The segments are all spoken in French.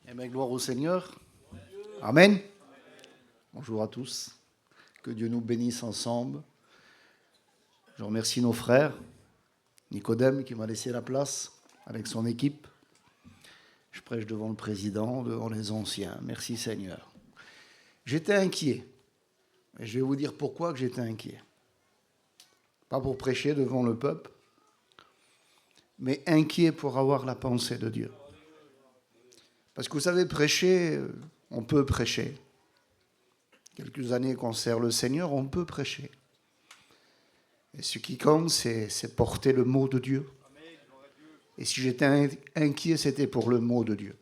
Eh bien, gloire au Seigneur. Amen. Bonjour à tous. Que Dieu nous bénisse ensemble. Je remercie nos frères. Nicodème qui m'a laissé la place avec son équipe. Je prêche devant le président, devant les anciens. Merci Seigneur. J'étais inquiet. Et je vais vous dire pourquoi que j'étais inquiet. Pas pour prêcher devant le peuple, mais inquiet pour avoir la pensée de Dieu. Parce que vous savez, prêcher, on peut prêcher. Quelques années qu'on sert le Seigneur, on peut prêcher. Et ce qui compte, c'est porter le mot de Dieu. Et si j'étais inquiet, c'était pour le mot de Dieu.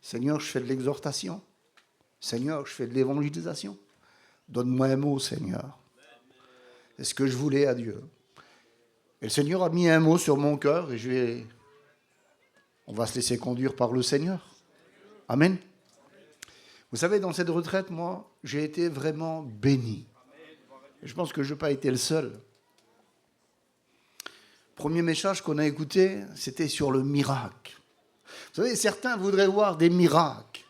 Seigneur, je fais de l'exhortation. Seigneur, je fais de l'évangélisation. Donne-moi un mot, Seigneur. C'est ce que je voulais à Dieu. Et le Seigneur a mis un mot sur mon cœur et on va se laisser conduire par le Seigneur. Amen. Vous savez, dans cette retraite, moi, j'ai été vraiment béni. Et je pense que je n'ai pas été le seul. Le premier message qu'on a écouté, c'était sur le miracle. Vous savez, certains voudraient voir des miracles.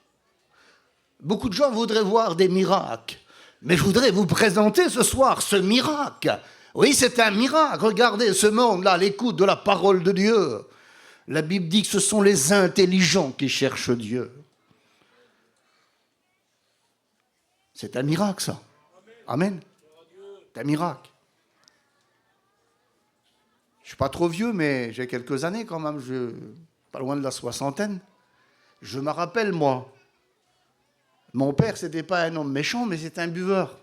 Beaucoup de gens voudraient voir des miracles. Mais je voudrais vous présenter ce soir ce miracle. Oui, c'est un miracle. Regardez ce monde-là, l'écoute de la parole de Dieu. La Bible dit que ce sont les intelligents qui cherchent Dieu. C'est un miracle, ça. Amen. C'est un miracle. Je ne suis pas trop vieux, mais j'ai quelques années quand même. Pas loin de la soixantaine. Je me rappelle, moi, mon père, ce n'était pas un homme méchant, mais c'était un buveur.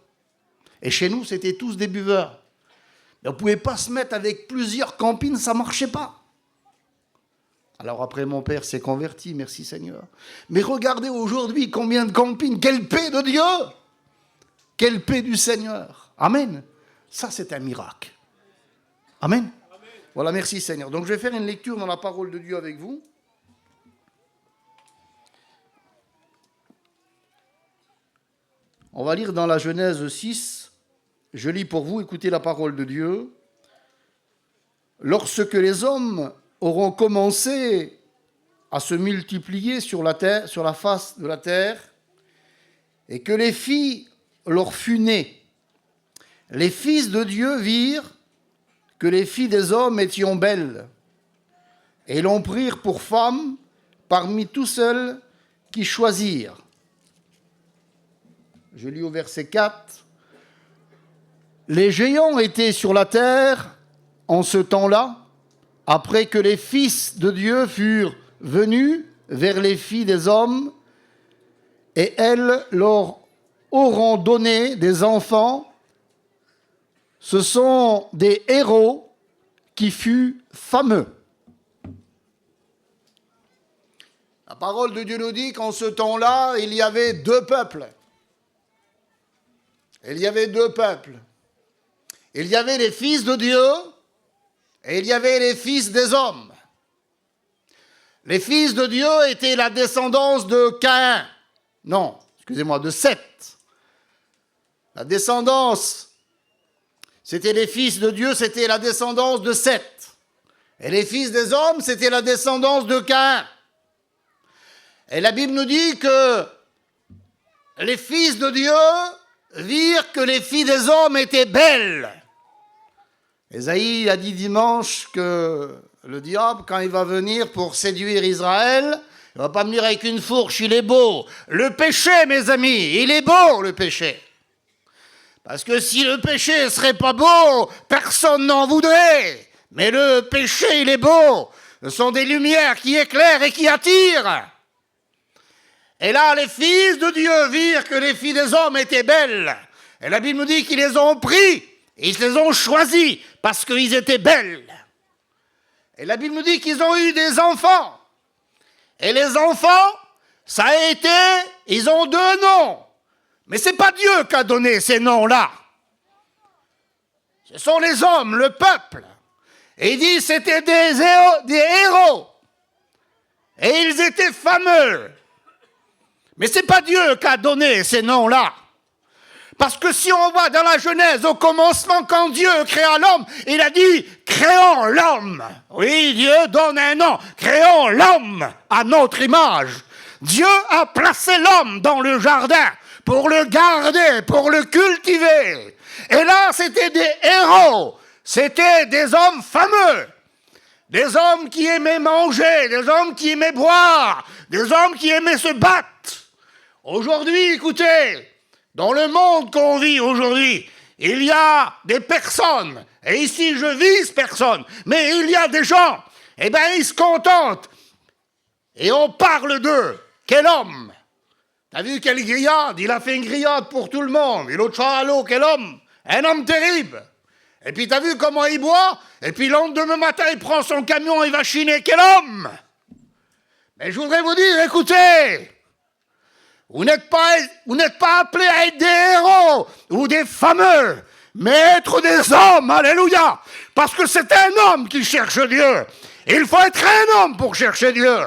Et chez nous, c'était tous des buveurs. On ne pouvait pas se mettre avec plusieurs campines, ça ne marchait pas. Alors après, mon père s'est converti, merci Seigneur. Mais regardez aujourd'hui combien de campines, quelle paix de Dieu! Quelle paix du Seigneur. Amen. Ça, c'est un miracle. Amen. Amen. Voilà, merci Seigneur. Donc, je vais faire une lecture dans la parole de Dieu avec vous. On va lire dans la Genèse 6. Je lis pour vous, écoutez la parole de Dieu. Lorsque les hommes auront commencé à se multiplier sur la terre, sur la face de la terre, et que les filles leur fut née. Les fils de Dieu virent que les filles des hommes étaient belles, et l'on prirent pour femmes parmi tous ceux qui choisirent. Je lis au verset 4. Les géants étaient sur la terre en ce temps-là, après que les fils de Dieu furent venus vers les filles des hommes, et elles leur auront donné des enfants. Ce sont des héros qui furent fameux. La parole de Dieu nous dit qu'en ce temps-là, il y avait deux peuples. Il y avait deux peuples. Il y avait les fils de Dieu et il y avait les fils des hommes. Les fils de Dieu étaient la descendance de Caïn. Non, excusez-moi, de Seth. La descendance, c'était les fils de Dieu, c'était la descendance de Seth. Et les fils des hommes, c'était la descendance de Caïn. Et la Bible nous dit que les fils de Dieu virent que les filles des hommes étaient belles. Ésaïe a dit dimanche que le diable, quand il va venir pour séduire Israël, il ne va pas venir avec une fourche, il est beau. Le péché, mes amis, il est beau, le péché. Parce que si le péché ne serait pas beau, personne n'en voudrait. Mais le péché, il est beau. Ce sont des lumières qui éclairent et qui attirent. Et là, les fils de Dieu virent que les filles des hommes étaient belles. Et la Bible nous dit qu'ils les ont pris, et ils les ont choisis, parce qu'ils étaient belles. Et la Bible nous dit qu'ils ont eu des enfants. Et les enfants, ça a été, ils ont deux noms. Mais ce n'est pas Dieu qui a donné ces noms-là. Ce sont les hommes, le peuple. Et il dit c'était des héros. Et ils étaient fameux. Mais ce n'est pas Dieu qui a donné ces noms-là. Parce que si on va dans la Genèse, au commencement, quand Dieu créa l'homme, il a dit « créons l'homme ». Oui, Dieu donne un nom. « Créons l'homme à notre image ». Dieu a placé l'homme dans le jardin pour le garder, pour le cultiver. Et là, c'était des héros, c'était des hommes fameux, des hommes qui aimaient manger, des hommes qui aimaient boire, des hommes qui aimaient se battre. Aujourd'hui, écoutez, dans le monde qu'on vit aujourd'hui, il y a des personnes, et ici je vise personne, mais il y a des gens, eh bien ils se contentent, et on parle d'eux. Quel homme! T'as vu quelle grillade? Il a fait une grillade pour tout le monde. Et l'autre allô, quel homme! Un homme terrible! Et puis t'as vu comment il boit? Et puis le lendemain matin, il prend son camion, il va chiner. Quel homme! Mais je voudrais vous dire, écoutez, vous n'êtes pas appelés à être des héros ou des fameux, mais être des hommes, alléluia! Parce que c'est un homme qui cherche Dieu. Il faut être un homme pour chercher Dieu.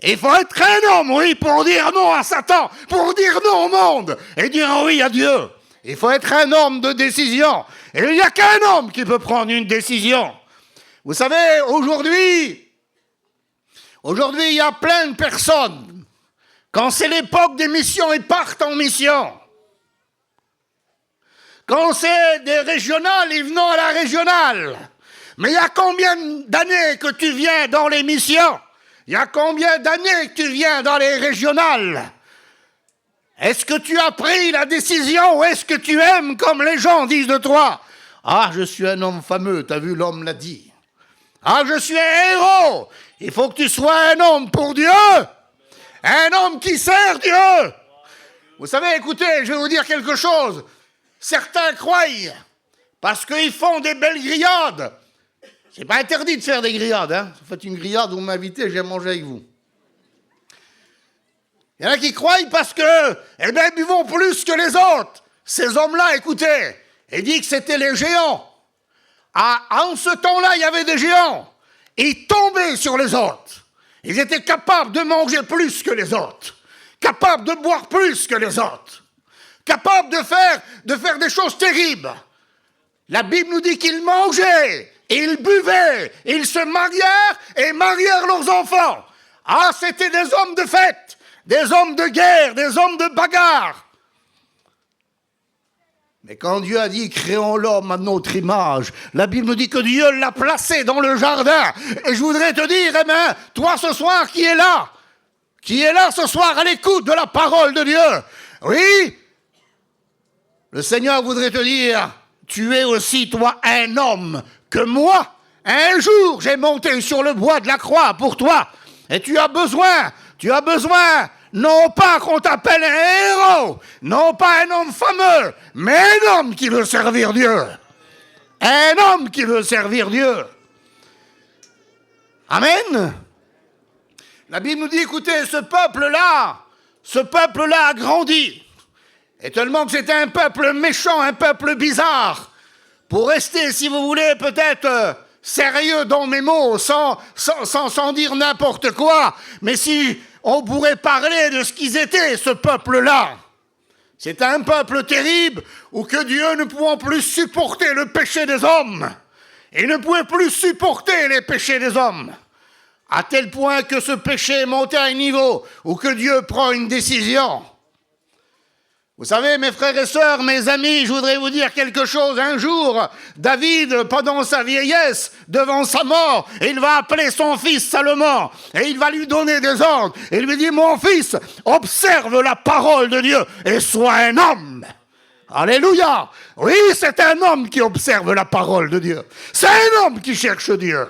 Il faut être un homme, oui, pour dire non à Satan, pour dire non au monde et dire oui à Dieu. Il faut être un homme de décision. Et il n'y a qu'un homme qui peut prendre une décision. Vous savez, aujourd'hui, il y a plein de personnes. Quand c'est l'époque des missions, ils partent en mission. Quand c'est des régionales, ils vont à la régionale. Mais il y a combien d'années que tu viens dans les missions? Il y a combien d'années que tu viens dans les régionales? Est-ce que tu as pris la décision ou est-ce que tu aimes comme les gens disent de toi? Ah, je suis un homme fameux, t'as vu, l'homme l'a dit. Ah, je suis un héros. Il faut que tu sois un homme pour Dieu. Un homme qui sert Dieu. Vous savez, écoutez, je vais vous dire quelque chose. Certains croient, parce qu'ils font des belles grillades. C'est pas interdit de faire des grillades, hein. Vous faites une grillade, vous m'invitez, je vais manger avec vous. Il y en a qui croient parce que, eh bien, ils vont plus que les autres. Ces hommes-là, écoutez, il dit que c'était les géants. En ce temps-là, il y avait des géants. Ils tombaient sur les autres. Ils étaient capables de manger plus que les autres. Capables de boire plus que les autres. Capables de faire des choses terribles. La Bible nous dit qu'ils mangeaient. Ils buvaient, ils se marièrent et marièrent leurs enfants. Ah, c'était des hommes de fête, des hommes de guerre, des hommes de bagarre. Mais quand Dieu a dit « créons l'homme à notre image », la Bible nous dit que Dieu l'a placé dans le jardin. Et je voudrais te dire, eh bien, toi ce soir qui est là ce soir à l'écoute de la parole de Dieu, oui, le Seigneur voudrait te dire, tu es aussi toi un homme, que moi, un jour, j'ai monté sur le bois de la croix pour toi. Et tu as besoin, non pas qu'on t'appelle un héros, non pas un homme fameux, mais un homme qui veut servir Dieu. Un homme qui veut servir Dieu. Amen. La Bible nous dit, écoutez, ce peuple-là a grandi. Et tellement que c'était un peuple méchant, un peuple bizarre. Pour rester, si vous voulez, peut-être sérieux dans mes mots, sans dire n'importe quoi, mais si on pourrait parler de ce qu'ils étaient, ce peuple-là. C'est un peuple terrible où que Dieu ne pouvant plus supporter le péché des hommes, il ne pouvait plus supporter les péchés des hommes, à tel point que ce péché est monté à un niveau où que Dieu prend une décision. Vous savez, mes frères et sœurs, mes amis, je voudrais vous dire quelque chose. Un jour, David, pendant sa vieillesse, devant sa mort, il va appeler son fils Salomon et il va lui donner des ordres. Il lui dit, mon fils, observe la parole de Dieu et sois un homme. Alléluia. Oui, c'est un homme qui observe la parole de Dieu. C'est un homme qui cherche Dieu.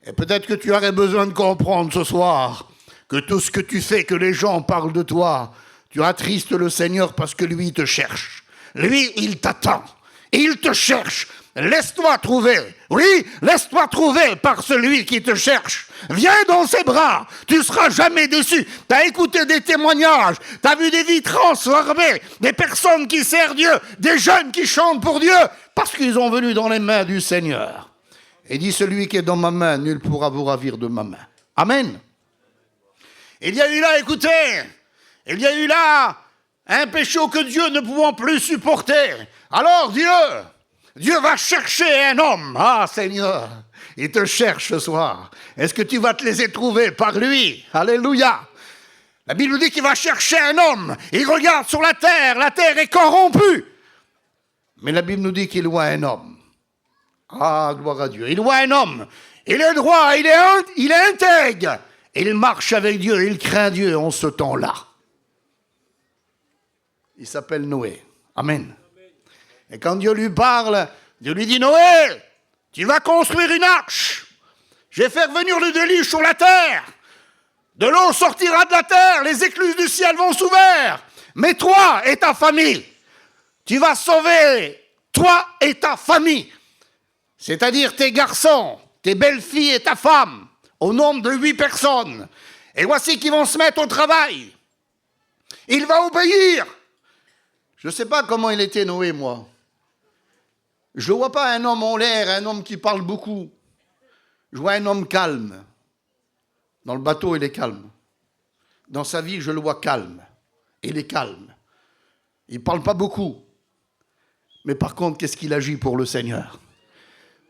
Et peut-être que tu aurais besoin de comprendre ce soir que tout ce que tu fais, que les gens parlent de toi, tu attristes le Seigneur parce que lui, il te cherche. Lui, il t'attend. Il te cherche. Laisse-toi trouver. Oui, laisse-toi trouver par celui qui te cherche. Viens dans ses bras. Tu ne seras jamais déçu. Tu as écouté des témoignages. Tu as vu des vies transformées. Des personnes qui servent Dieu. Des jeunes qui chantent pour Dieu. Parce qu'ils ont venu dans les mains du Seigneur. Et dit, celui qui est dans ma main, nul pourra vous ravir de ma main. Amen. Il y a eu là, écoutez... Il y a eu là un péché que Dieu ne pouvant plus supporter. Alors Dieu va chercher un homme. Ah Seigneur, Il te cherche ce soir. Est-ce que tu vas te laisser trouver par lui? Alléluia. La Bible nous dit qu'il va chercher un homme. Il regarde sur la terre est corrompue. Mais la Bible nous dit qu'il voit un homme. Ah, gloire à Dieu. Il voit un homme. Il est droit, il est intègre. Et il marche avec Dieu, il craint Dieu en ce temps-là. Il s'appelle Noé. Amen. Et quand Dieu lui parle, Dieu lui dit, Noé, tu vas construire une arche. Je vais faire venir le déluge sur la terre. De l'eau sortira de la terre, les écluses du ciel vont s'ouvrir. Mais toi et ta famille, tu vas sauver toi et ta famille. C'est-à-dire tes garçons, tes belles-filles et ta femme, au nombre de 8 personnes. Et voici qu'ils vont se mettre au travail. Il va obéir. Je ne sais pas comment il était Noé, moi. Je ne vois pas un homme en l'air, un homme qui parle beaucoup. Je vois un homme calme. Dans le bateau, il est calme. Dans sa vie, je le vois calme. Il est calme. Il ne parle pas beaucoup. Mais par contre, qu'est-ce qu'il agit pour le Seigneur?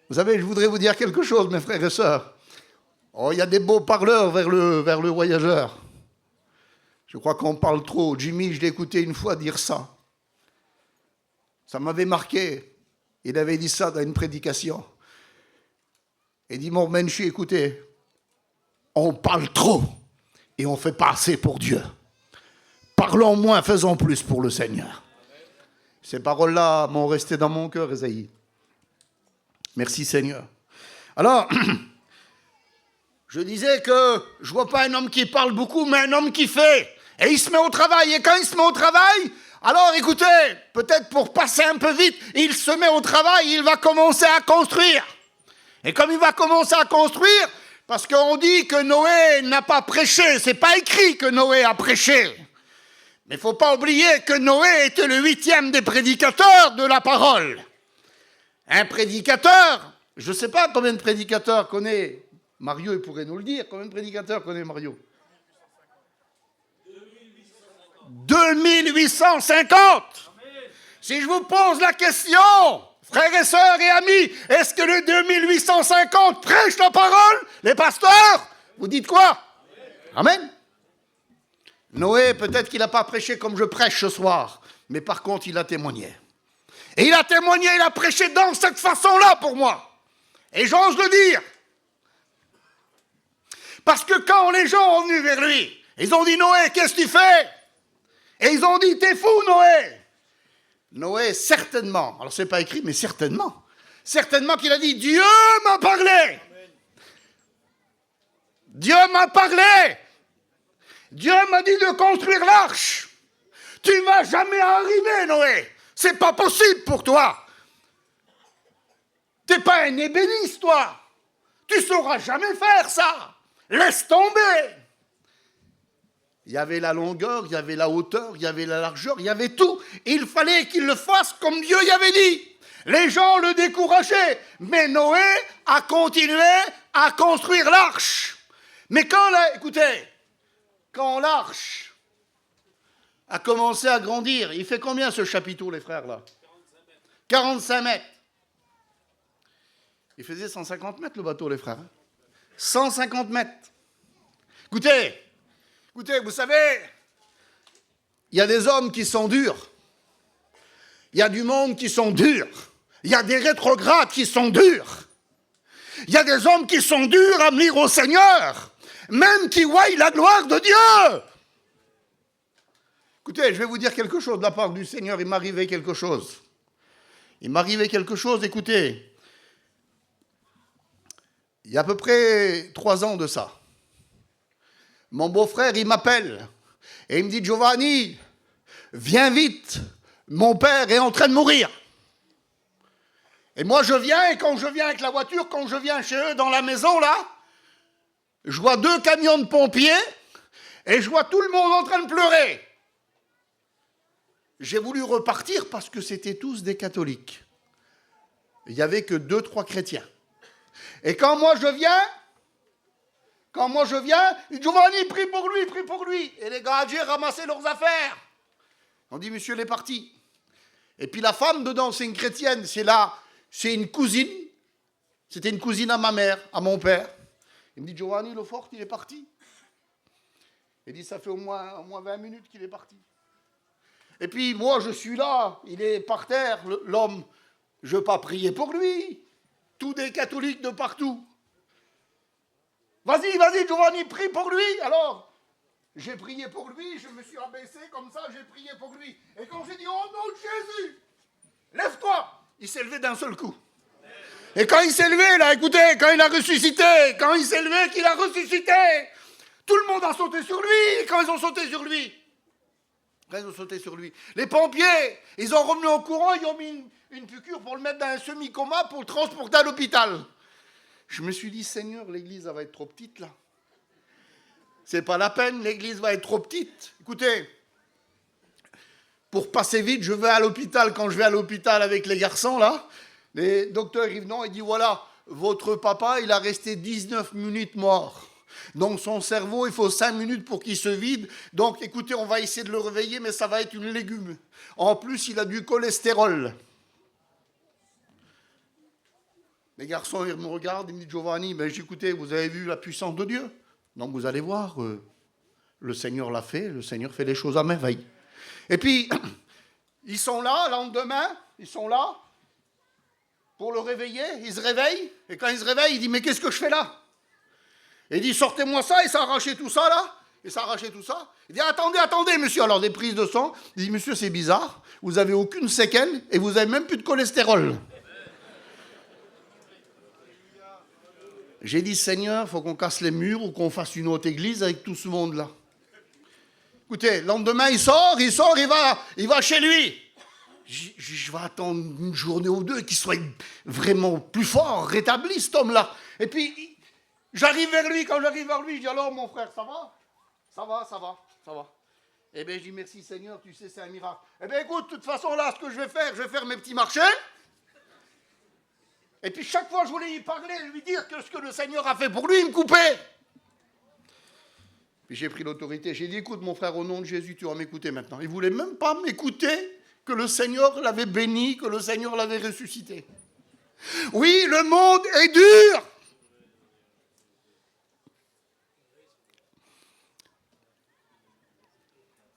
Vous savez, je voudrais vous dire quelque chose, mes frères et sœurs. Oh, il y a des beaux parleurs vers le voyageur. Je crois qu'on parle trop. Jimmy, je l'ai écouté une fois dire ça. Ça m'avait marqué. Il avait dit ça dans une prédication. Il dit, mon Menchi, écoutez, on parle trop et on ne fait pas assez pour Dieu. Parlons moins, faisons plus pour le Seigneur. Ces paroles-là m'ont resté dans mon cœur, Esaïe. Merci Seigneur. Alors, je disais que je ne vois pas un homme qui parle beaucoup, mais un homme qui fait. Et il se met au travail. Et quand il se met au travail, alors écoutez, peut-être pour passer un peu vite, il se met au travail, il va commencer à construire. Et comme il va commencer à construire, parce qu'on dit que Noé n'a pas prêché, c'est pas écrit que Noé a prêché. Mais il ne faut pas oublier que Noé était le 8e des prédicateurs de la parole. Un prédicateur, je ne sais pas combien de prédicateurs connaît Mario, il pourrait nous le dire. Combien de prédicateurs connaît Mario? 2850. Si je vous pose la question, frères et sœurs et amis, est-ce que le 2850 prêche la parole? Les pasteurs? Vous dites quoi? Amen. Noé, peut-être qu'il n'a pas prêché comme je prêche ce soir, mais par contre, il a témoigné. Et il a témoigné, il a prêché dans cette façon-là pour moi. Et j'ose le dire. Parce que quand les gens sont venus vers lui, ils ont dit, Noé, qu'est-ce que tu fais? Et ils ont dit, t'es fou, Noé. Noé, certainement, alors c'est pas écrit, mais certainement qu'il a dit, Dieu m'a parlé. Dieu m'a parlé. Dieu m'a dit de construire l'arche. Tu ne vas jamais arriver, Noé. C'est pas possible pour toi. T'es pas un ébéniste, toi. Tu sauras jamais faire ça. Laisse tomber. Il y avait la longueur, il y avait la hauteur, il y avait la largeur, il y avait tout. Il fallait qu'il le fasse comme Dieu y avait dit. Les gens le décourageaient. Mais Noé a continué à construire l'arche. Mais quand l'arche a commencé à grandir, il fait combien ce chapiteau, les frères, là? 45 mètres. Il faisait 150 mètres, le bateau, les frères. 150 mètres. Écoutez, vous savez, il y a des hommes qui sont durs. Il y a du monde qui sont durs. Il y a des rétrogrades qui sont durs. Il y a des hommes qui sont durs à venir au Seigneur, même qui voient la gloire de Dieu. Écoutez, je vais vous dire quelque chose de la part du Seigneur. Il m'arrivait quelque chose. Écoutez. Il y a à peu près 3 ans de ça. Mon beau-frère, il m'appelle. Et il me dit, Giovanni, viens vite. Mon père est en train de mourir. Et moi, je viens, et quand je viens avec la voiture, quand je viens chez eux dans la maison, là, je vois 2 camions de pompiers, et je vois tout le monde en train de pleurer. J'ai voulu repartir parce que c'était tous des catholiques. Il n'y avait que 2-3 chrétiens. Et quand moi je viens, il dit, Giovanni, prie pour lui. Et les gradés ramassaient leurs affaires. On dit, monsieur, il est parti. Et puis la femme dedans, c'est une chrétienne, c'est une cousine C'était une cousine à ma mère, à mon père. Il me dit, Giovanni, le fort, il est parti. Il dit, ça fait au moins 20 minutes qu'il est parti. Et puis, moi, je suis là, il est par terre, l'homme. Je ne veux pas prier pour lui. Tous des catholiques de partout. Vas-y, Giovanni, prie pour lui. Alors, j'ai prié pour lui, je me suis abaissé comme ça, j'ai prié pour lui. Et quand j'ai dit, oh nom de Jésus, lève-toi, il s'est levé d'un seul coup. Et quand il s'est levé, là, écoutez, quand il a ressuscité, qu'il a ressuscité, tout le monde a sauté sur lui. Et quand ils ont sauté sur lui, les pompiers, ils ont remis en courant, ils ont mis une piqûre pour le mettre dans un semi-coma pour le transporter à l'hôpital. Je me suis dit, Seigneur, l'église, elle va être trop petite, là. C'est pas la peine, l'église va être trop petite. Écoutez, pour passer vite, je vais à l'hôpital. Quand je vais à l'hôpital avec les garçons, là, les docteurs, ils viennent et disent, voilà, votre papa, il a resté 19 minutes mort. Donc son cerveau, il faut 5 minutes pour qu'il se vide. Donc écoutez, on va essayer de le réveiller, mais ça va être une légume. En plus, il a du cholestérol. Les garçons, ils me regardent, ils me disent, Giovanni, mais écoutez, vous avez vu la puissance de Dieu? Donc vous allez voir, le Seigneur l'a fait, le Seigneur fait les choses à merveille. Et puis, ils sont là, le lendemain, ils sont là pour le réveiller, ils se réveillent, et quand ils se réveillent, il dit, mais qu'est-ce que je fais là? Et il dit, sortez-moi ça, et ça a arraché tout ça là, et ça a arraché tout ça. Il dit, attendez, monsieur, alors des prises de sang. Il dit, monsieur, c'est bizarre, vous n'avez aucune séquelle, et vous n'avez même plus de cholestérol. J'ai dit, Seigneur, il faut qu'on casse les murs ou qu'on fasse une autre église avec tout ce monde-là. Écoutez, le lendemain, il va chez lui. Je vais attendre une journée ou deux qu'il soit vraiment plus fort, rétabli, cet homme-là. Et puis, j'arrive vers lui. Quand j'arrive vers lui, je dis, alors, mon frère, ça va. Eh bien, je dis, merci, Seigneur, tu sais, c'est un miracle. Eh bien, écoute, de toute façon, là, ce que je vais faire mes petits marchés. Et puis chaque fois que je voulais y parler, lui dire que ce que le Seigneur a fait pour lui, il me coupait. Puis j'ai pris l'autorité, j'ai dit, écoute mon frère, au nom de Jésus, tu vas m'écouter maintenant. Il ne voulait même pas m'écouter que le Seigneur l'avait béni, que le Seigneur l'avait ressuscité. Oui, le monde est dur.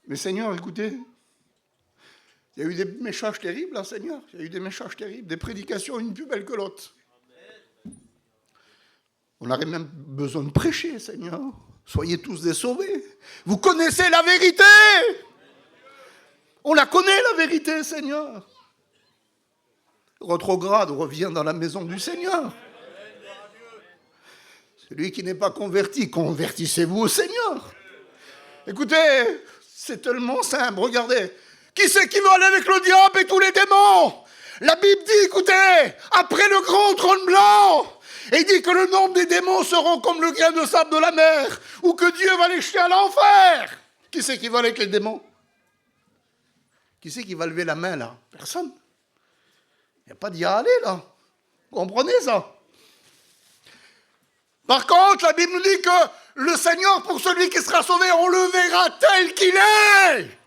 Mais Seigneur, écoutez, il y a eu des messages terribles, hein, Seigneur. Il y a eu des messages terribles, des prédications, une plus belle que l'autre. On aurait même besoin de prêcher, Seigneur. Soyez tous des sauvés. Vous connaissez la vérité. On la connaît, la vérité, Seigneur. Rétrograde revient dans la maison du Seigneur. Celui qui n'est pas converti, convertissez-vous au Seigneur. Écoutez, c'est tellement simple, regardez. Qui c'est qui veut aller avec le diable et tous les démons? La Bible dit, écoutez, après le grand trône blanc, il dit que le nombre des démons seront comme le grain de sable de la mer, ou que Dieu va les jeter à l'enfer. Qui c'est qui va aller avec les démons? Qui c'est qui va lever la main là? Personne. Il n'y a pas d'y aller là. Vous comprenez ça? Par contre, la Bible nous dit que le Seigneur, pour celui qui sera sauvé, on le verra tel qu'il est.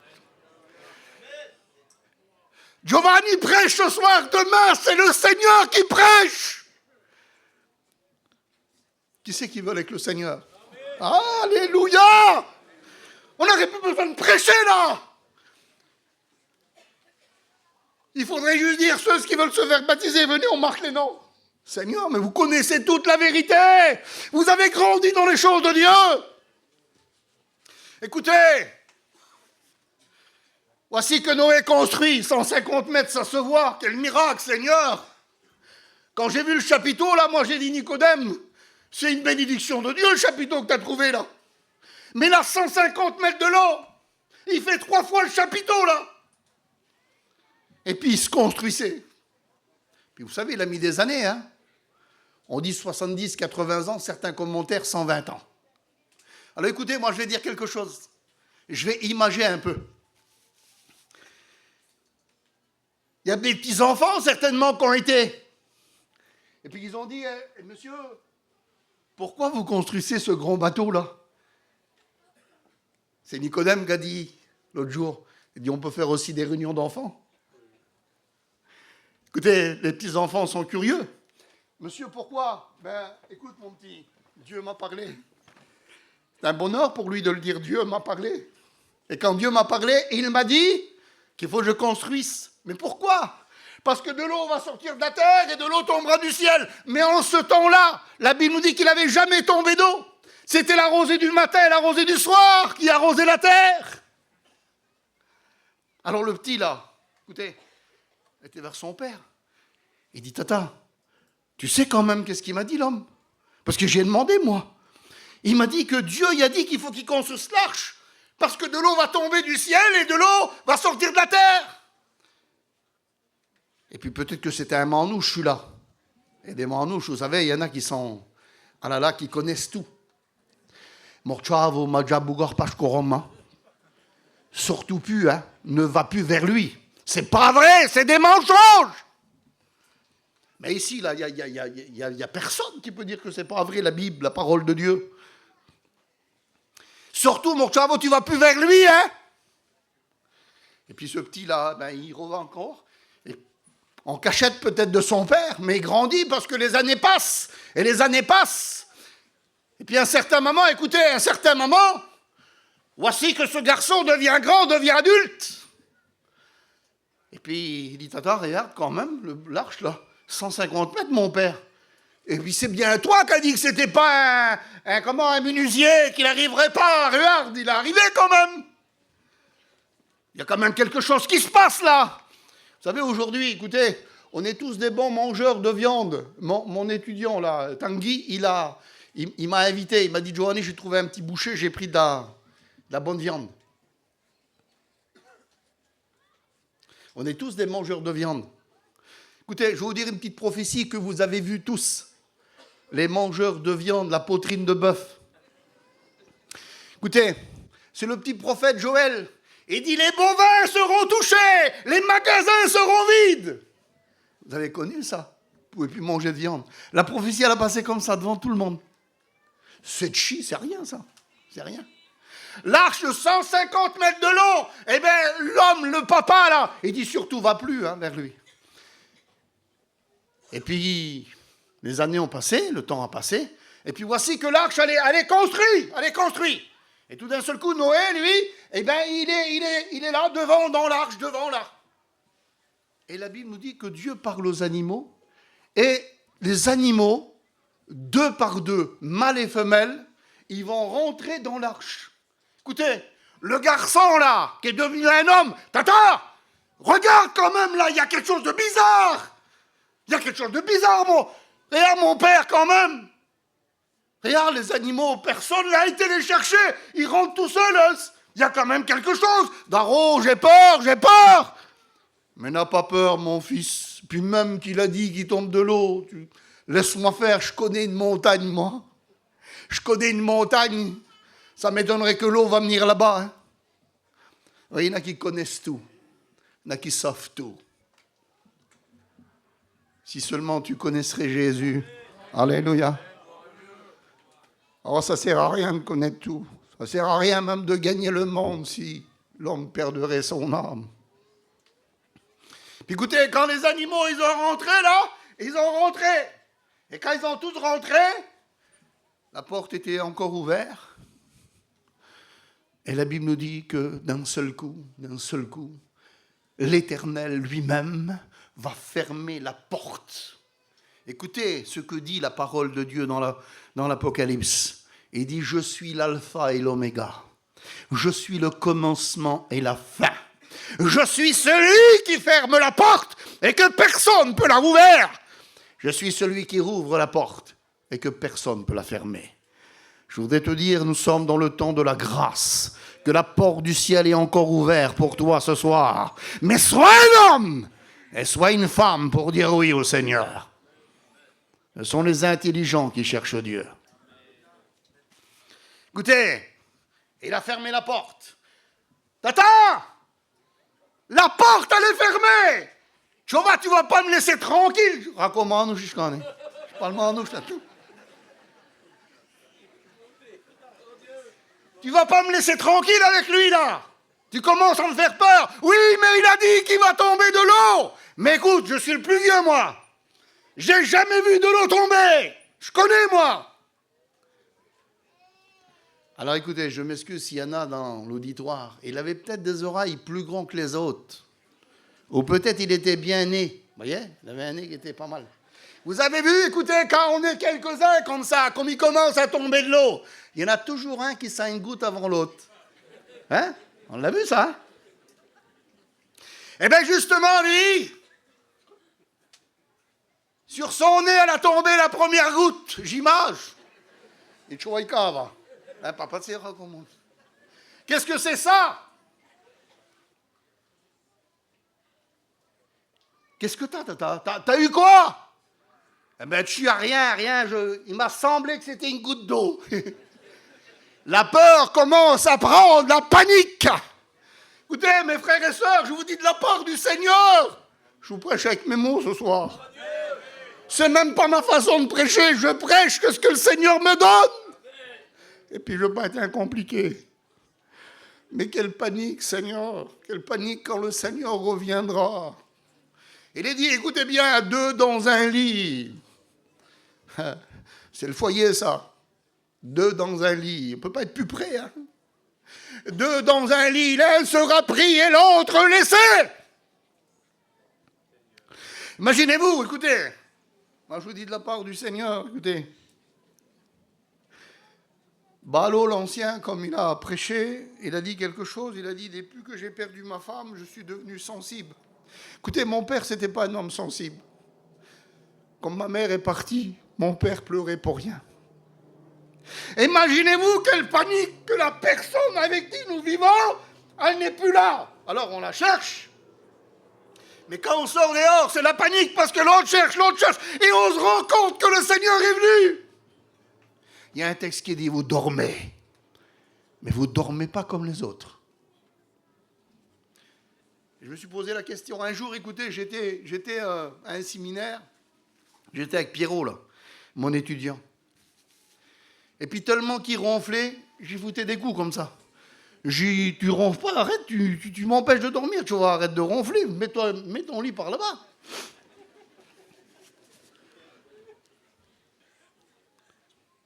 Giovanni prêche ce soir, demain, c'est le Seigneur qui prêche. Qui c'est qui veut avec le Seigneur? Alléluia! On n'aurait plus besoin de prêcher là. Il faudrait juste dire, ceux qui veulent se faire baptiser, venez, on marque les noms. Seigneur, mais vous connaissez toute la vérité. Vous avez grandi dans les choses de Dieu. Écoutez, voici que Noé construit 150 mètres, ça se voit. Quel miracle, Seigneur. Quand j'ai vu le chapiteau, là, moi j'ai dit, Nicodème, c'est une bénédiction de Dieu, le chapiteau que tu as trouvé là. Mais là, 150 mètres de long, il fait 3 fois le chapiteau, là. Et puis, il se construisait. Puis, vous savez, il a mis des années, hein. On dit 70, 80 ans, certains commentaires, 120 ans. Alors, écoutez, moi, je vais dire quelque chose. Je vais imager un peu. Il y a des petits-enfants, certainement, qui ont été. Et puis, ils ont dit, monsieur, pourquoi vous construisez ce grand bateau-là? C'est Nicodème qui a dit, l'autre jour, il dit, on peut faire aussi des réunions d'enfants. Écoutez, les petits-enfants sont curieux. Monsieur, pourquoi? Ben, écoute mon petit, Dieu m'a parlé. C'est un bonheur pour lui de le dire, Dieu m'a parlé. Et quand Dieu m'a parlé, il m'a dit qu'il faut que je construise. Mais pourquoi? Parce que de l'eau va sortir de la terre et de l'eau tombera du ciel. Mais en ce temps-là, la Bible nous dit qu'il n'avait jamais tombé d'eau. C'était la rosée du matin et la rosée du soir qui arrosait la terre. Alors le petit là, écoutez, était vers son père. Il dit, tata, tu sais quand même qu'est-ce qu'il m'a dit l'homme? Parce que j'ai demandé moi. Il m'a dit que Dieu il a dit qu'il faut qu'il construise l'arche. Parce que de l'eau va tomber du ciel et de l'eau va sortir de la terre. Et puis peut-être que c'était un manouche, celui-là. Et des manouches, vous savez, il y en a qui sont, ah là là, qui connaissent tout. Morchavo, Majabugar, Pashkoroma. Surtout plus, hein, ne va plus vers lui. C'est pas vrai, c'est des mensonges. Mais ici, là, il y a personne qui peut dire que c'est pas vrai, la Bible, la parole de Dieu. Surtout, Morchavo, tu vas plus vers lui, hein. Et puis ce petit-là, ben, il revient encore. En cachette peut-être de son père, mais il grandit parce que les années passent. Et les années passent. Et puis à un certain moment, écoutez, à un certain moment, voici que ce garçon devient grand, devient adulte. Et puis il dit, tata, regarde quand même, l'arche là, 150 mètres mon père. Et puis c'est bien toi qui as dit que c'était pas un menuisier, qu'il n'arriverait pas. Regarde, il est arrivé quand même. Il y a quand même quelque chose qui se passe là. Vous savez, aujourd'hui, écoutez, on est tous des bons mangeurs de viande. Mon étudiant, là, Tanguy, il m'a invité. Il m'a dit, Giovanni, j'ai trouvé un petit boucher, j'ai pris de la bonne viande. On est tous des mangeurs de viande. Écoutez, je vais vous dire une petite prophétie que vous avez vue tous. Les mangeurs de viande, la poitrine de bœuf. Écoutez, c'est le petit prophète Joël. Il dit, les bovins seront touchés, les magasins seront vides. Vous avez connu ça? Vous ne pouvez plus manger de viande. La prophétie, elle a passé comme ça devant tout le monde. C'est chi, c'est rien ça. C'est rien. L'arche de 150 mètres de long, eh bien, l'homme, le papa, là, il dit surtout, va plus vers lui. Et puis, les années ont passé, le temps a passé, et puis voici que l'arche, elle est construite. Et tout d'un seul coup, Noé, lui, eh bien, il est là, dans l'arche, devant là. Et la Bible nous dit que Dieu parle aux animaux, et les animaux, 2 par 2, mâles et femelles, ils vont rentrer dans l'arche. Écoutez, le garçon là, qui est devenu un homme, tata, regarde quand même là, il y a quelque chose de bizarre. Il y a quelque chose de bizarre, regarde mon père quand même. Regarde les animaux, personne n'a été les chercher, ils rentrent tout seuls. Il y a quand même quelque chose. Daro, j'ai peur. Mais n'as pas peur, mon fils. Puis même qu'il a dit qu'il tombe de l'eau. Laisse-moi faire, je connais une montagne, moi. Je connais une montagne. Ça m'étonnerait que l'eau va venir là-bas. Hein. Il y en a qui connaissent tout. Il y en a qui savent tout. Si seulement tu connaisserais Jésus. Alléluia. Oh, ça ne sert à rien de connaître tout. Ça ne sert à rien même de gagner le monde si l'homme perdrait son âme. Puis écoutez, quand les animaux, ils ont rentré là, ils ont rentré. Et quand ils ont tous rentré, la porte était encore ouverte. Et la Bible nous dit que d'un seul coup, l'Éternel lui-même va fermer la porte. Écoutez ce que dit la parole de Dieu dans l'Apocalypse. Il dit, je suis l'alpha et l'oméga. Je suis le commencement et la fin. Je suis celui qui ferme la porte et que personne ne peut la rouvrir. Je suis celui qui rouvre la porte et que personne ne peut la fermer. Je voudrais te dire, nous sommes dans le temps de la grâce, que la porte du ciel est encore ouverte pour toi ce soir. Mais sois un homme et sois une femme pour dire oui au Seigneur. Ce sont les intelligents qui cherchent Dieu. Écoutez, il a fermé la porte. Tata, la porte, elle est fermée. Tu vas pas me laisser tranquille. Raconte-moi, je connais. Je parle manouche là-tout. Tu vas pas me laisser tranquille avec lui là. Tu commences à me faire peur. Oui, mais il a dit qu'il va tomber de l'eau. Mais écoute, je suis le plus vieux moi. J'ai jamais vu de l'eau tomber. Je connais, moi. Alors écoutez, je m'excuse s'il y en a dans l'auditoire. Il avait peut-être des oreilles plus grands que les autres. Ou peut-être il était bien né. Vous voyez, il avait un nez qui était pas mal. Vous avez vu, écoutez, quand on est quelques-uns comme ça, comme il commence à tomber de l'eau, il y en a toujours un qui sent une goutte avant l'autre. Hein? On l'a vu, ça? Eh bien, justement, lui, sur son nez, elle a tombé la première goutte, j'image. Et tu vois, il cave. Hein, papa, c'est comment? Qu'est-ce que c'est ça? Qu'est-ce que t'as eu quoi? Eh bien, tu as rien. Il m'a semblé que c'était une goutte d'eau. La peur commence à prendre, la panique. Écoutez, mes frères et sœurs, je vous dis de la part du Seigneur. Je vous prêche avec mes mots ce soir. C'est même pas ma façon de prêcher. Je prêche que ce que le Seigneur me donne. Et puis, je ne veux pas être incompliqué. Mais quelle panique, Seigneur. Quelle panique quand le Seigneur reviendra. Il est dit, écoutez bien, 2 dans un lit. C'est le foyer, ça. 2 dans un lit. On ne peut pas être plus près. Hein. 2 dans un lit, l'un sera pris et l'autre laissé. Imaginez-vous, écoutez. Moi, je vous dis de la part du Seigneur, écoutez. Balo, l'ancien, comme il a prêché, il a dit quelque chose. Il a dit, depuis que j'ai perdu ma femme, je suis devenu sensible. Écoutez, mon père, ce n'était pas un homme sensible. Comme ma mère est partie, mon père pleurait pour rien. Imaginez-vous quelle panique que la personne avec qui nous vivons, elle n'est plus là. Alors on la cherche. Mais quand on sort dehors, c'est la panique parce que l'autre cherche. Et on se rend compte que le Seigneur est venu. Il y a un texte qui dit, vous dormez. Mais vous ne dormez pas comme les autres. Je me suis posé la question. Un jour, écoutez, j'étais à un séminaire. J'étais avec Pierrot, là, mon étudiant. Et puis tellement qu'il ronflait, j'ai foutu des coups comme ça. J'ai dit, tu ronfles pas, arrête, tu m'empêches de dormir, tu vois, arrête de ronfler, mets ton lit par là-bas.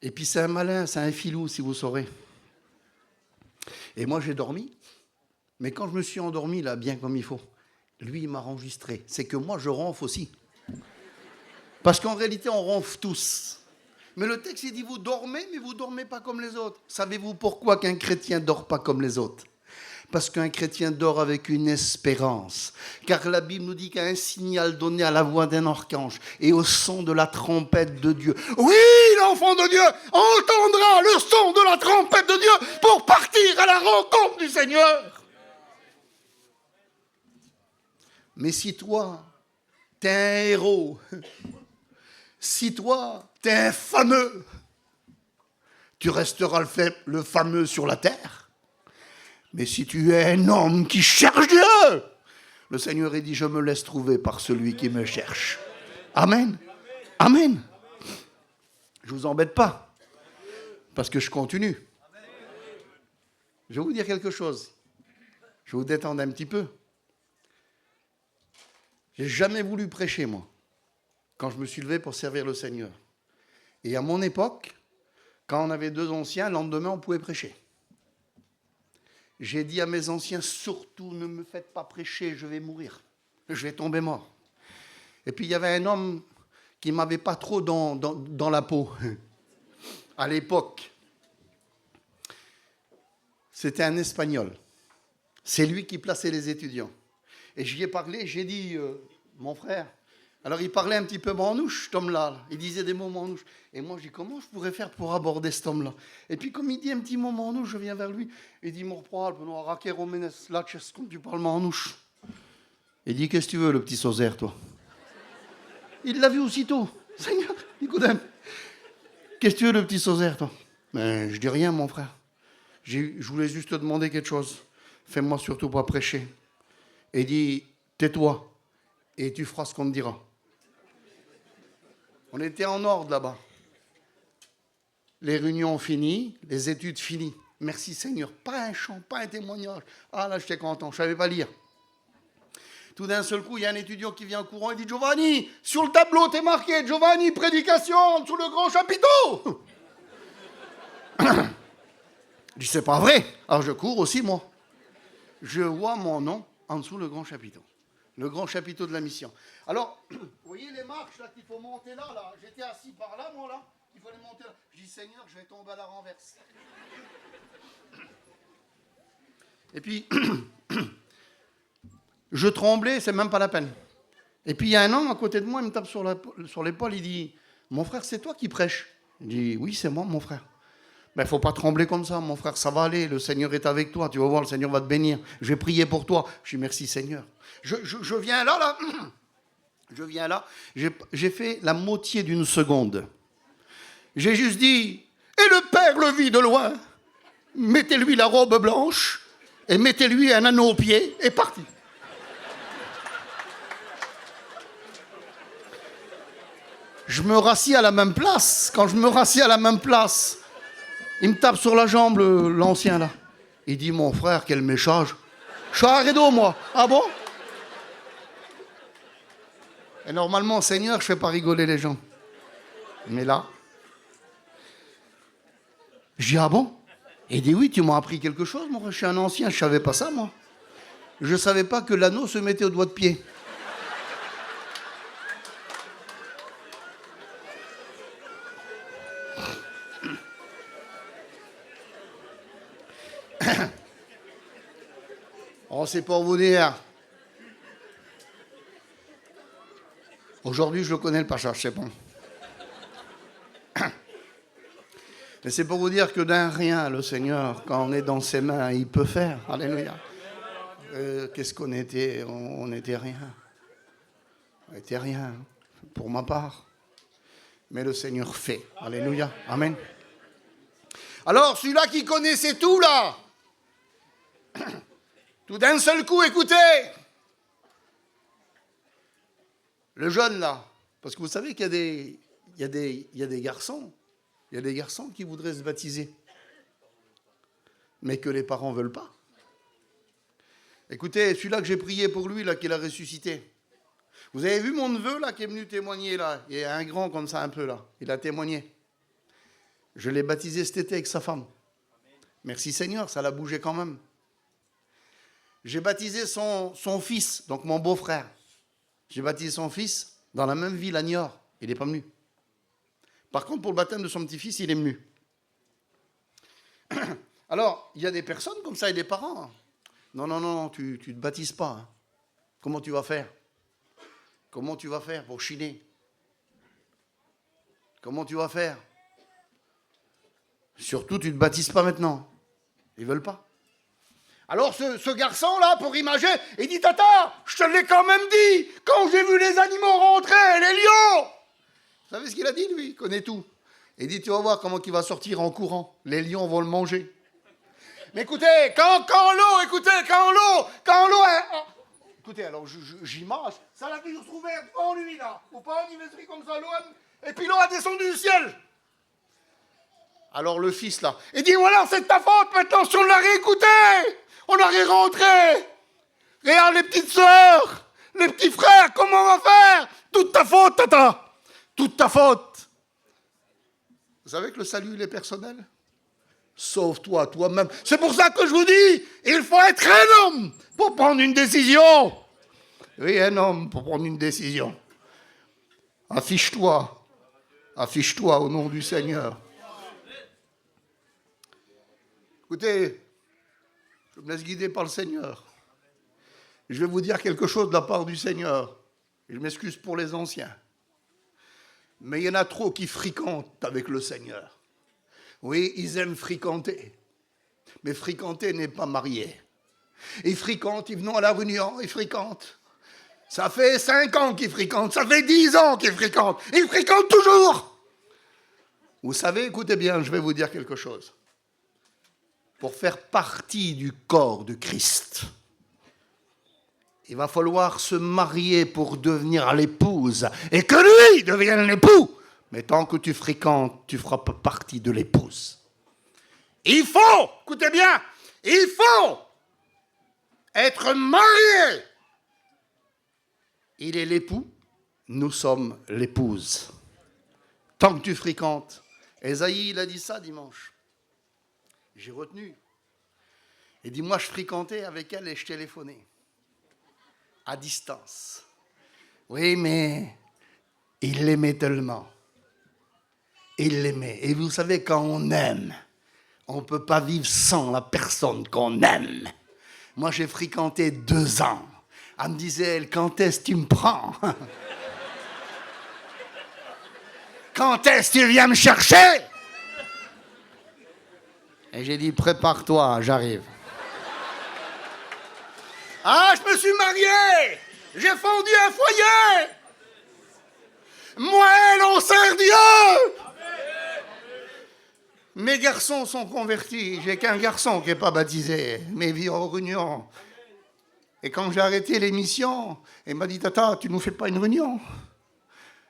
Et puis c'est un malin, c'est un filou, si vous saurez. Et moi j'ai dormi, mais quand je me suis endormi, là, bien comme il faut, lui il m'a enregistré. C'est que moi je ronfle aussi. Parce qu'en réalité on ronfle tous. Mais le texte, il dit, vous dormez, mais vous ne dormez pas comme les autres. Savez-vous pourquoi qu'un chrétien ne dort pas comme les autres? Parce qu'un chrétien dort avec une espérance. Car la Bible nous dit qu'il y a un signal donné à la voix d'un archange et au son de la trompette de Dieu. Oui, l'enfant de Dieu entendra le son de la trompette de Dieu pour partir à la rencontre du Seigneur. Mais si toi, t'es un héros, si toi, t'es un fameux, tu resteras le fameux sur la terre. Mais si tu es un homme qui cherche Dieu, le Seigneur a dit, je me laisse trouver par celui qui me cherche. Amen. Amen. Je ne vous embête pas, parce que je continue. Je vais vous dire quelque chose. Je vais vous détendre un petit peu. J'ai jamais voulu prêcher, moi, quand je me suis levé pour servir le Seigneur. Et à mon époque, quand on avait 2 anciens, le lendemain, on pouvait prêcher. J'ai dit à mes anciens, surtout ne me faites pas prêcher, je vais mourir. Je vais tomber mort. Et puis il y avait un homme qui ne m'avait pas trop dans la peau. À l'époque, c'était un Espagnol. C'est lui qui plaçait les étudiants. Et j'y ai parlé, j'ai dit, mon frère, alors il parlait un petit peu manouche, cet homme-là. Il disait des mots manouches. Et moi, je dis, comment je pourrais faire pour aborder cet homme-là? Et puis comme il dit un petit mot manouche, je viens vers lui. Il dit, mon frère, comme tu parles manouche. Il dit, qu'est-ce que tu veux, le petit Sauzer, toi? Il l'a vu aussitôt. Seigneur, écoute, qu'est-ce que tu veux, le petit Sauzer, toi? Mais je dis rien, mon frère. Je voulais juste te demander quelque chose. Fais-moi surtout pas prêcher. Et il dit, tais-toi et tu feras ce qu'on te dira. On était en ordre là-bas. Les réunions finies, les études finies. Merci Seigneur. Pas un chant, pas un témoignage. Ah là, j'étais content, je ne savais pas lire. Tout d'un seul coup, il y a un étudiant qui vient en courant et dit « Giovanni, sur le tableau, t'es marqué, Giovanni, prédication sous le grand chapiteau !» Je dis « C'est pas vrai !» Alors je cours aussi, moi. Je vois mon nom en dessous le grand chapiteau. Le grand chapiteau de la mission. Alors, vous voyez les marches là qu'il faut monter là. J'étais assis par là, moi là. Il faut les monter là. Je dis « Seigneur, je vais tomber à la renverse. » Et puis, je tremblais, c'est même pas la peine. Et puis il y a un homme à côté de moi, il me tape sur l'épaule, il dit « Mon frère, c'est toi qui prêches ?» Je dis « Oui, c'est moi, mon frère. » Mais il ne faut pas trembler comme ça, mon frère, ça va aller, le Seigneur est avec toi, tu vas voir, le Seigneur va te bénir. Je vais prier pour toi. Je dis « Merci, Seigneur. » Je viens là. Je viens là, j'ai fait la moitié d'une seconde. J'ai juste dit « Et le Père le vit de loin. Mettez-lui la robe blanche et mettez-lui un anneau au pied et parti. » Je me rassis à la même place. Quand je me rassis à la même place, il me tape sur la jambe, l'ancien là. Il dit « Mon frère, quel méchant. » Je suis à rideau, moi. Ah bon? Et normalement, Seigneur, je ne fais pas rigoler les gens. Mais là, je dis « Ah bon ?» Il dit « Oui, tu m'as appris quelque chose, moi. Je suis un ancien, je ne savais pas ça, moi. Je ne savais pas que l'anneau se mettait au doigt de pied. » Oh, c'est pour vous dire. Aujourd'hui, je le connais, le passage, c'est bon. Mais c'est pour vous dire que d'un rien, le Seigneur, quand on est dans ses mains, il peut faire. Alléluia. Qu'est-ce qu'on était? On n'était rien. On n'était rien, pour ma part. Mais le Seigneur fait. Alléluia. Amen. Alors, celui-là qui connaissait tout, là, tout d'un seul coup, écoutez, le jeune, là, parce que vous savez qu'il y a des garçons, il y a des garçons qui voudraient se baptiser, mais que les parents ne veulent pas. Écoutez, celui-là que j'ai prié pour lui, là, qu'il a ressuscité. Vous avez vu mon neveu, là, qui est venu témoigner, là? Il y a un grand comme ça, un peu, là. Il a témoigné. Je l'ai baptisé cet été avec sa femme. Merci Seigneur, ça l'a bougé quand même. J'ai baptisé son fils, donc mon beau-frère. J'ai baptisé son fils dans la même ville à Niort. Il n'est pas venu. Par contre, pour le baptême de son petit-fils, il est venu. Alors, il y a des personnes comme ça et des parents. Non, tu ne te baptises pas. Hein. Comment tu vas faire? Comment tu vas faire pour chiner? Comment tu vas faire? Surtout, tu ne te baptises pas maintenant. Ils ne veulent pas. Alors, ce garçon-là, pour imager, il dit « Tata, je te l'ai quand même dit, quand j'ai vu les animaux rentrer, les lions !» Vous savez ce qu'il a dit, lui? Il connaît tout. Il dit « Tu vas voir comment il va sortir en courant. Les lions vont le manger. » Mais écoutez, quand l'eau... Écoutez, alors j'image, ça l'a toujours trouvé en lui, là. Ou pas, il va comme ça, l'eau, et puis l'eau a descendu du ciel. Alors le fils, là, il dit « Voilà, c'est de ta faute maintenant, si on l'aurait écouté, on aurait rentré. Regarde les petites sœurs, les petits frères, comment on va faire? Toute ta faute, tata, toute ta faute. » Vous savez que le salut, il est personnel? Sauve-toi toi-même. C'est pour ça que je vous dis, il faut être un homme pour prendre une décision. Oui, un homme pour prendre une décision. Affiche-toi au nom du Seigneur. Écoutez, je me laisse guider par le Seigneur. Je vais vous dire quelque chose de la part du Seigneur. Je m'excuse pour les anciens. Mais il y en a trop qui fréquentent avec le Seigneur. Oui, ils aiment fréquenter. Mais fréquenter n'est pas marier. Ils fréquentent, ils vont à la réunion, ils fréquentent. Ça fait 5 ans qu'ils fréquentent, ça fait 10 ans qu'ils fréquentent. Ils fréquentent toujours. Vous savez, écoutez bien, je vais vous dire quelque chose. Pour faire partie du corps de Christ, il va falloir se marier pour devenir l'épouse et que lui devienne l'époux. Mais tant que tu fréquentes, tu ne feras pas partie de l'épouse. Il faut, écoutez bien, il faut être marié Il est l'époux, nous sommes l'épouse. Tant que tu fréquentes. Esaïe, il a dit ça dimanche. J'ai retenu. Il dit, moi, je fréquentais avec elle et je téléphonais. À distance. Oui, mais il l'aimait tellement. Il l'aimait. Et vous savez, quand on aime, on ne peut pas vivre sans la personne qu'on aime. Moi, j'ai fréquenté 2 ans. Elle me disait, elle, quand est-ce que tu me prends? Quand est-ce que tu viens me chercher? Et j'ai dit, prépare-toi, j'arrive. Ah, je me suis marié! J'ai fondu un foyer! Moi, elle, on sert Dieu! Mes garçons sont convertis. J'ai qu'un garçon qui n'est pas baptisé, mais vit en réunion. Et quand j'ai arrêté l'émission, il m'a dit, Tata, tu ne nous fais pas une réunion?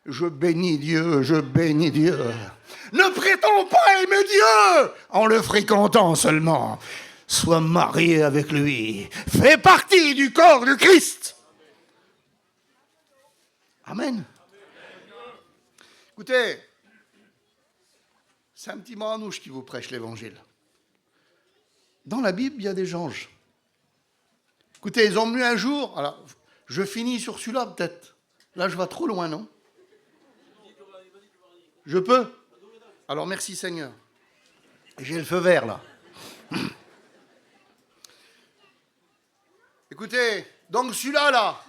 Je bénis Dieu, je bénis Dieu. Ne prétends pas aimer Dieu en le fréquentant seulement. Sois marié avec lui. Fais partie du corps du Christ. Amen. Écoutez, c'est un petit manouche qui vous prêche l'évangile. Dans la Bible, il y a des anges. Écoutez, ils ont venu un jour. Alors, je finis sur celui-là peut-être. Là, je vais trop loin, non? Je peux? Alors, merci Seigneur. J'ai le feu vert, là. Écoutez, donc celui-là, là,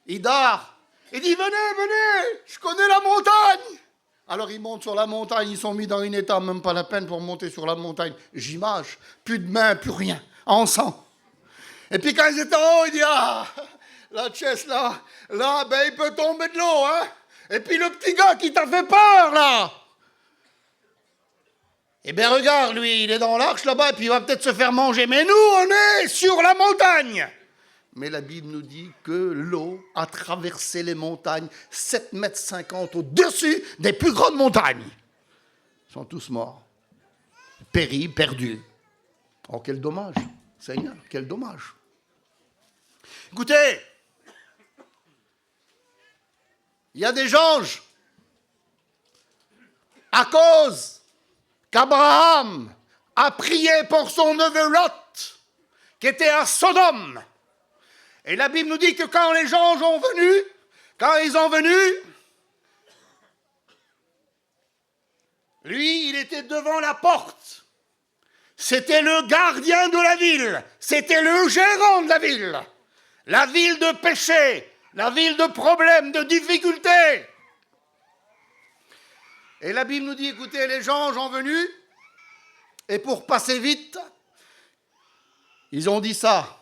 il dort. Il dit, venez, je connais la montagne. Alors, ils montent sur la montagne, ils sont mis dans un état, même pas la peine pour monter sur la montagne. J'image, plus de main, plus rien, en sang. Et puis quand ils étaient en haut, il dit, ah, la chaise là, ben il peut tomber de l'eau, hein. Et puis le petit gars qui t'a fait peur, là. Eh bien, regarde, lui, il est dans l'arche là-bas, et puis il va peut-être se faire manger. Mais nous, on est sur la montagne. Mais la Bible nous dit que l'eau a traversé les montagnes 7,50 m au-dessus des plus grandes montagnes. Ils sont tous morts. Péris, perdus. Oh, quel dommage, Seigneur, quel dommage. Écoutez, il y a des anges à cause qu'Abraham a prié pour son neveu Lot, qui était à Sodome. Et la Bible nous dit que quand les anges ont venu, quand ils ont venu, lui, il était devant la porte. C'était le gardien de la ville. C'était le gérant de la ville. La ville de péché, la ville de problèmes, de difficultés. Et la Bible nous dit, écoutez, les anges ont venu, et pour passer vite, ils ont dit ça.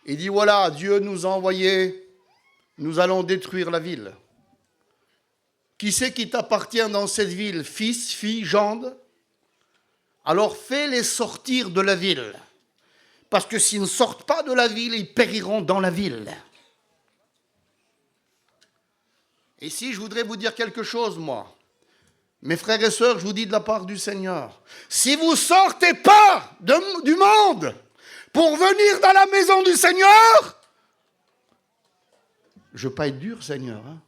Il dit, voilà, Dieu nous a envoyés, nous allons détruire la ville. Qui c'est qui t'appartient dans cette ville? Fils, fille, gendre? Alors fais-les sortir de la ville. Parce que s'ils ne sortent pas de la ville, ils périront dans la ville. Ici, je voudrais vous dire quelque chose, moi. Mes frères et sœurs, je vous dis de la part du Seigneur. Si vous ne sortez pas du monde pour venir dans la maison du Seigneur, je ne veux pas être dur, Seigneur, hein,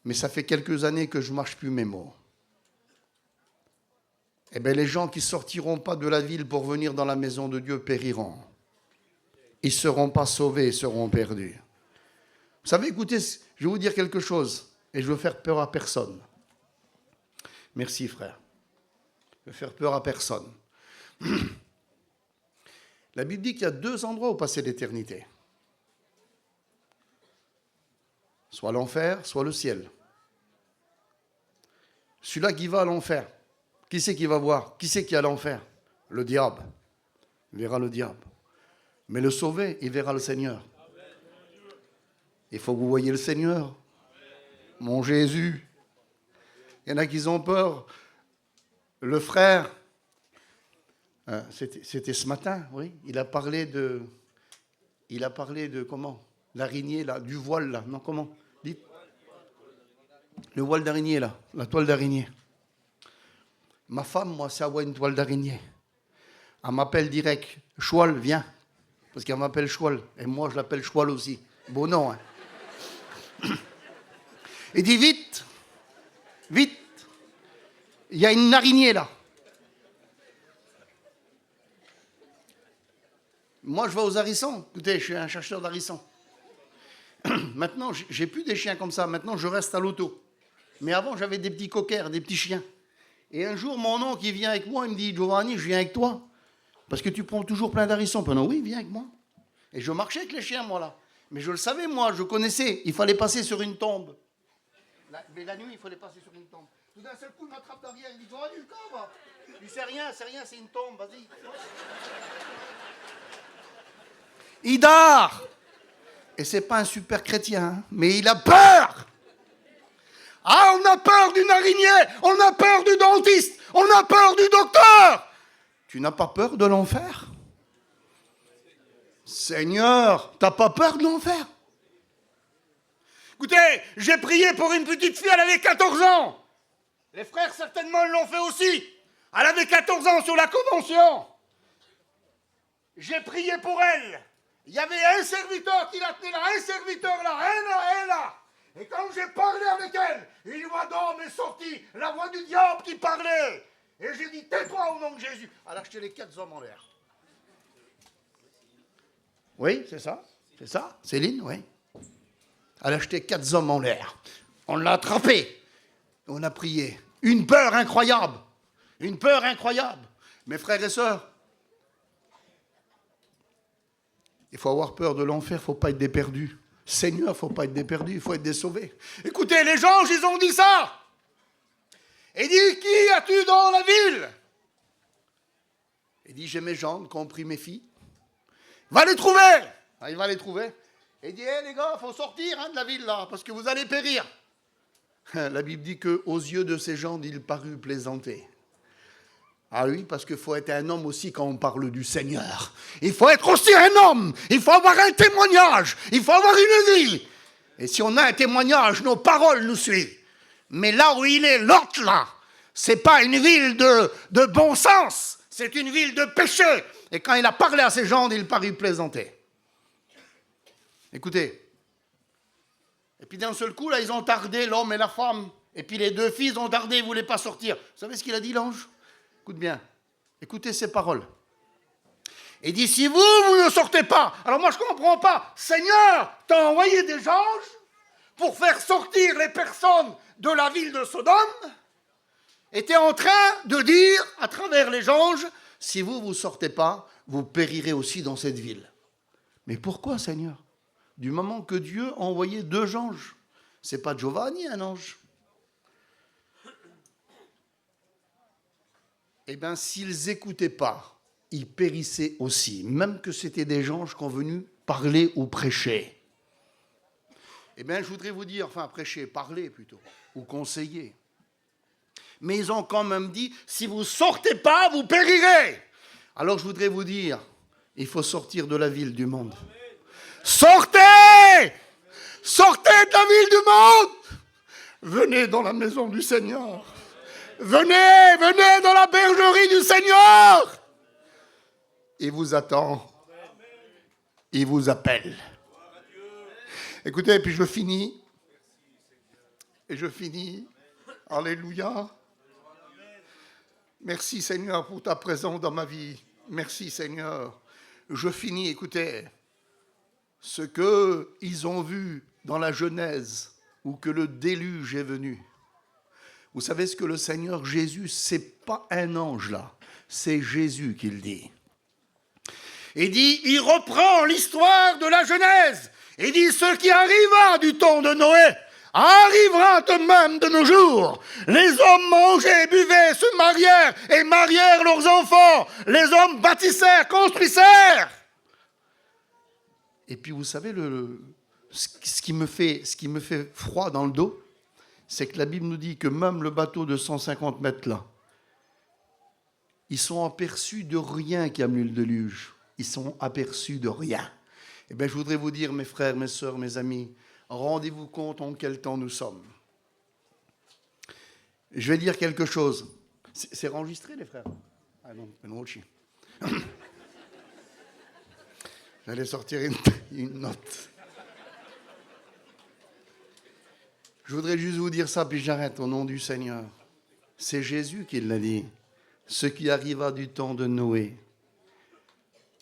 mais ça fait quelques années que je ne marche plus mes mots. Eh bien, les gens qui ne sortiront pas de la ville pour venir dans la maison de Dieu périront. Ils ne seront pas sauvés, ils seront perdus. Vous savez, écoutez, je vais vous dire quelque chose, et je veux faire peur à personne. Merci, frère. Je veux faire peur à personne. La Bible dit qu'il y a 2 endroits où passer l'éternité. Soit l'enfer, soit le ciel. Celui-là qui va à l'enfer, qui c'est qui va voir? Qui c'est qui est à l'enfer? Le diable. Il verra le diable. Mais le sauvé, il verra le Seigneur. Il faut que vous voyez le Seigneur. Mon Jésus. Il y en a qui ont peur. Le frère, c'était ce matin, oui, il a parlé de comment? L'araignée, là, du voile, là, non, comment? Dites. Le voile d'araignée, là, la toile d'araignée. Ma femme, moi, c'est avoir une toile d'araignée. Elle m'appelle direct. Choual, viens. Parce qu'elle m'appelle Choual. Et moi, je l'appelle Choual aussi. Beau nom, hein. Il dit vite, vite, il y a une araignée là. Moi, je vais aux harissons. Écoutez, je suis un chercheur d'harissons. Maintenant, j'ai plus des chiens comme ça. Maintenant, je reste à l'auto. Mais avant, j'avais des petits coquers, des petits chiens. Et un jour, mon oncle, il vient avec moi, il me dit, Giovanni, je viens avec toi. Parce que tu prends toujours plein d'harissons. Pendant, oui, viens avec moi. Et je marchais avec les chiens, moi, là. Mais je le savais, moi, je connaissais. Il fallait passer sur une tombe. Mais la nuit, il fallait passer sur une tombe. Tout d'un seul coup, il m'attrape derrière, il dit, Giovanni, le corps, va. Il dit, c'est rien, c'est une tombe, vas-y. Il dort. Et c'est pas un super chrétien, hein, mais il a peur. Ah, on a peur d'une araignée, on a peur du dentiste, on a peur du docteur. Tu n'as pas peur de l'enfer? Seigneur, t'as pas peur de l'enfer? Écoutez, j'ai prié pour une petite fille, elle avait 14 ans. Les frères certainement l'ont fait aussi. Elle avait 14 ans sur la convention. J'ai prié pour elle. Il y avait un serviteur qui la tenait là, un serviteur là, un là. Et quand j'ai parlé avec elle, une voix d'homme est sortie, la voix du diable qui parlait. Et j'ai dit, tais-toi au nom de Jésus. Elle a jeté les 4 hommes en l'air. Oui, c'est ça, Céline, oui. Elle a jeté 4 hommes en l'air. On l'a attrapée. On a prié. Une peur incroyable. Une peur incroyable. Mes frères et sœurs, il faut avoir peur de l'enfer, il ne faut pas être des perdus. Seigneur, il ne faut pas être des perdus, il faut être des sauvés. Écoutez, les anges, ils ont dit ça. Et dit, qui as-tu dans la ville? Il dit, j'ai mes gendres qui ont pris mes filles. Va les trouver. Ah, il va les trouver. Et il dit, hey, les gars, il faut sortir de la ville là, parce que vous allez périr. La Bible dit qu'aux yeux de ces gendres, il parut plaisanter. Ah oui, parce qu'il faut être un homme aussi quand on parle du Seigneur. Il faut être aussi un homme. Il faut avoir un témoignage. Il faut avoir une vie. Et si on a un témoignage, nos paroles nous suivent. Mais là où il est, l'autre là, c'est pas une ville de bon sens. C'est une ville de péché. Et quand il a parlé à ces gens, il parut plaisanter. Écoutez. Et puis d'un seul coup, là, ils ont tardé, l'homme et la femme. Et puis les 2 filles ont tardé, ils ne voulaient pas sortir. Vous savez ce qu'il a dit, l'ange? Écoute bien, écoutez ces paroles. Il dit, si vous ne sortez pas, alors moi je ne comprends pas, Seigneur, tu as envoyé des anges pour faire sortir les personnes de la ville de Sodome, et tu es en train de dire, à travers les anges, si vous ne sortez pas, vous périrez aussi dans cette ville. Mais pourquoi, Seigneur? Du moment que Dieu a envoyé 2 anges, ce n'est pas Giovanni, un ange. Eh bien, s'ils n'écoutaient pas, ils périssaient aussi, même que c'était des anges qui ont venu parler ou prêcher. Eh bien, je voudrais vous dire, enfin, prêcher, parler plutôt, ou conseiller. Mais ils ont quand même dit, si vous ne sortez pas, vous périrez. Alors, je voudrais vous dire, il faut sortir de la ville du monde. Sortez! Sortez de la ville du monde! Venez dans la maison du Seigneur. Venez dans la bergerie du Seigneur. Il vous attend. Il vous appelle. Écoutez, et puis je finis. Alléluia. Merci Seigneur pour ta présence dans ma vie. Merci Seigneur. Je finis, écoutez. Ce qu'ils ont vu dans la Genèse, où que le déluge est venu. Vous savez ce que le Seigneur Jésus, c'est pas un ange là, c'est Jésus qui le dit. Il dit, il reprend l'histoire de la Genèse. Il dit, ce qui arriva du temps de Noé arrivera de même de nos jours. Les hommes mangeaient, buvaient, se marièrent et marièrent leurs enfants. Les hommes bâtissèrent, construisèrent. Et puis vous savez, ce qui me fait froid dans le dos, c'est que la Bible nous dit que même le bateau de 150 mètres là, ils sont aperçus de rien qui a amené le déluge. Ils sont aperçus de rien. Eh bien, je voudrais vous dire, mes frères, mes sœurs, mes amis, rendez-vous compte en quel temps nous sommes. Je vais dire quelque chose. C'est enregistré, les frères? Ah non, non, j'allais sortir une note. Je voudrais juste vous dire ça, puis j'arrête au nom du Seigneur. C'est Jésus qui l'a dit. Ce qui arriva du temps de Noé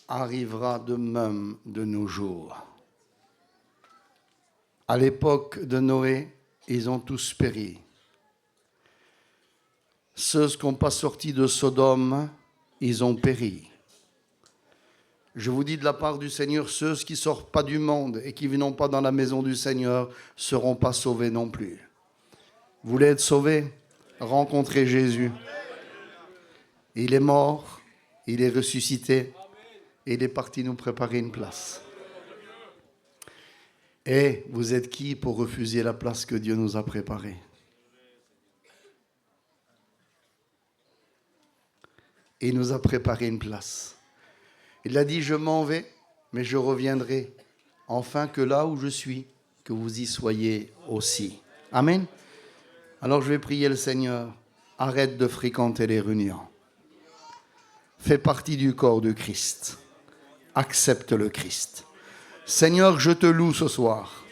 arrivera de même de nos jours. À l'époque de Noé, ils ont tous péri. Ceux qui n'ont pas sorti de Sodome, ils ont péri. Je vous dis de la part du Seigneur, ceux qui ne sortent pas du monde et qui ne viennent pas dans la maison du Seigneur ne seront pas sauvés non plus. Vous voulez être sauvés? Rencontrez Jésus. Il est mort, il est ressuscité, et il est parti nous préparer une place. Et vous êtes qui pour refuser la place que Dieu nous a préparée? Il nous a préparé une place. Il a dit, je m'en vais, mais je reviendrai, afin que là où je suis, que vous y soyez aussi. Amen. Alors je vais prier le Seigneur. Arrête de fréquenter les réunions. Fais partie du corps de Christ. Accepte le Christ. Seigneur, je te loue ce soir.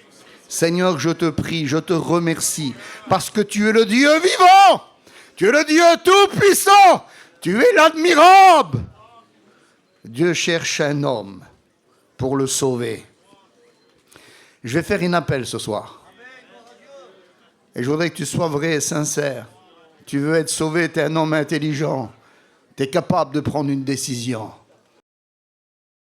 Seigneur, je te prie, je te remercie, parce que tu es le Dieu vivant. Tu es le Dieu tout-puissant. Tu es l'admirable. Dieu cherche un homme pour le sauver. Je vais faire un appel ce soir. Et je voudrais que tu sois vrai et sincère. Tu veux être sauvé, tu es un homme intelligent. Tu es capable de prendre une décision.